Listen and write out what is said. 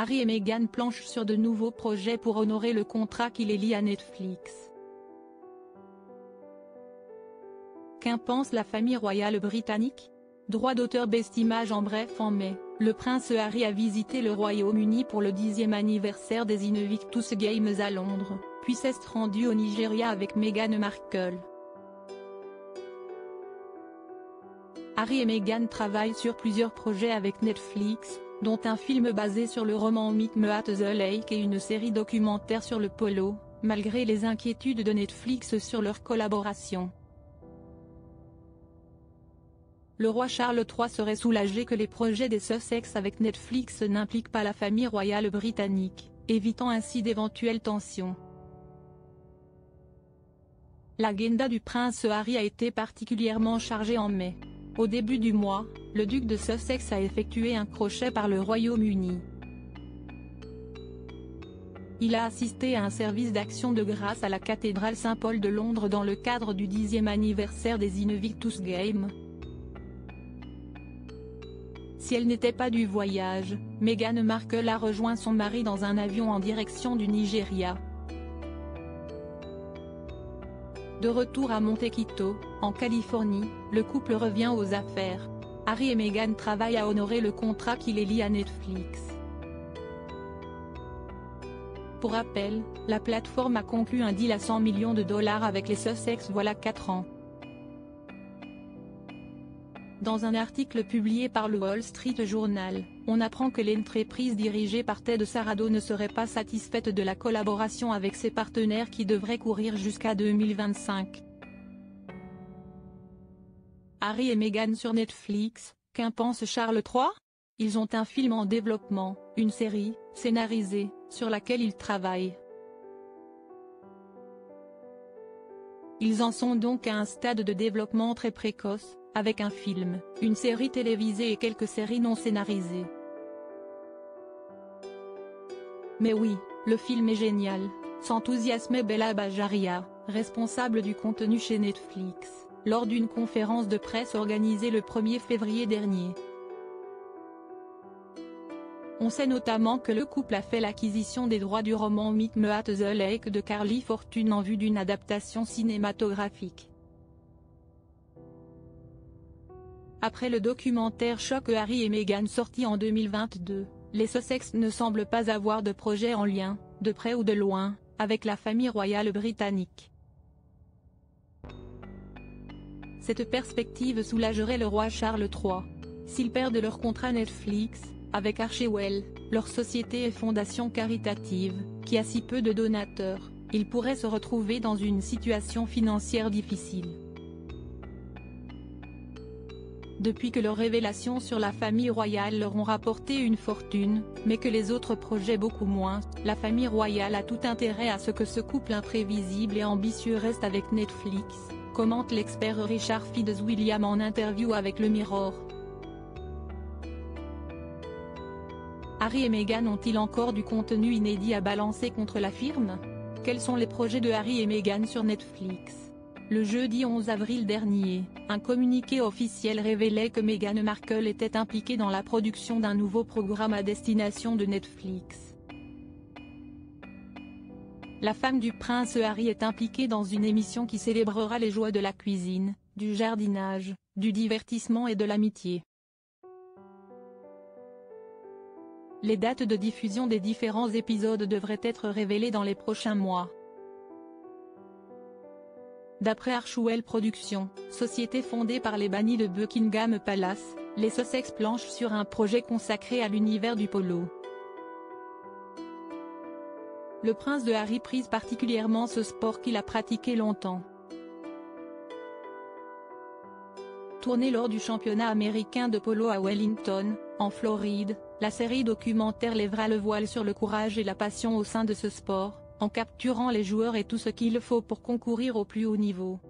Harry et Meghan planchent sur de nouveaux projets pour honorer le contrat qui les lie à Netflix. Qu'en pense la famille royale britannique? Droit d'auteur Best Image. En bref, en mai, le prince Harry a visité le Royaume-Uni pour le 10e anniversaire des Invictus Games à Londres, puis s'est rendu au Nigeria avec Meghan Markle. Harry et Meghan travaillent sur plusieurs projets avec Netflix, dont un film basé sur le roman Meet Me at the Lake et une série documentaire sur le polo, malgré les inquiétudes de Netflix sur leur collaboration. Le roi Charles III serait soulagé que les projets des Sussex avec Netflix n'impliquent pas la famille royale britannique, évitant ainsi d'éventuelles tensions. L'agenda du prince Harry a été particulièrement chargé en mai. Au début du mois, le duc de Sussex a effectué un crochet par le Royaume-Uni. Il a assisté à un service d'action de grâce à la cathédrale Saint-Paul de Londres dans le cadre du 10e anniversaire des Invictus Games. Si elle n'était pas du voyage, Meghan Markle a rejoint son mari dans un avion en direction du Nigeria. De retour à Montecito, en Californie, le couple revient aux affaires. Harry et Meghan travaillent à honorer le contrat qui les lie à Netflix. Pour rappel, la plateforme a conclu un deal à 100 millions de dollars avec les Sussex voilà 4 ans. Dans un article publié par le Wall Street Journal, on apprend que l'entreprise dirigée par Ted Sarandos ne serait pas satisfaite de la collaboration avec ses partenaires qui devrait courir jusqu'à 2025. Harry et Meghan sur Netflix, qu'en pense Charles III? Ils ont un film en développement, une série, scénarisée, sur laquelle ils travaillent. Ils en sont donc à un stade de développement très précoce, avec un film, une série télévisée et quelques séries non scénarisées. Mais oui, le film est génial, s'enthousiasmait Bella Bajaria, responsable du contenu chez Netflix, lors d'une conférence de presse organisée le 1er février dernier. On sait notamment que le couple a fait l'acquisition des droits du roman Meet Me at the Lake de Carly Fortune en vue d'une adaptation cinématographique. Après le documentaire Choc Harry et Meghan sorti en 2022, les Sussex ne semblent pas avoir de projet en lien, de près ou de loin, avec la famille royale britannique. Cette perspective soulagerait le roi Charles III. S'ils perdent leur contrat Netflix, avec Archewell, leur société et fondation caritative, qui a si peu de donateurs, ils pourraient se retrouver dans une situation financière difficile. Depuis que leurs révélations sur la famille royale leur ont rapporté une fortune, mais que les autres projets beaucoup moins, la famille royale a tout intérêt à ce que ce couple imprévisible et ambitieux reste avec Netflix, commente l'expert Richard Fitzwilliam en interview avec le Mirror. Harry et Meghan ont-ils encore du contenu inédit à balancer contre la firme? Quels sont les projets de Harry et Meghan sur Netflix? Le jeudi 11 avril dernier, un communiqué officiel révélait que Meghan Markle était impliquée dans la production d'un nouveau programme à destination de Netflix. La femme du prince Harry est impliquée dans une émission qui célébrera les joies de la cuisine, du jardinage, du divertissement et de l'amitié. Les dates de diffusion des différents épisodes devraient être révélées dans les prochains mois. D'après Archewell Productions, société fondée par les bannis de Buckingham Palace, les Sussex planchent sur un projet consacré à l'univers du polo. Le prince de Harry prise particulièrement ce sport qu'il a pratiqué longtemps. Tournée lors du championnat américain de polo à Wellington, en Floride, la série documentaire lèvera le voile sur le courage et la passion au sein de ce sport, en capturant les joueurs et tout ce qu'il faut pour concourir au plus haut niveau.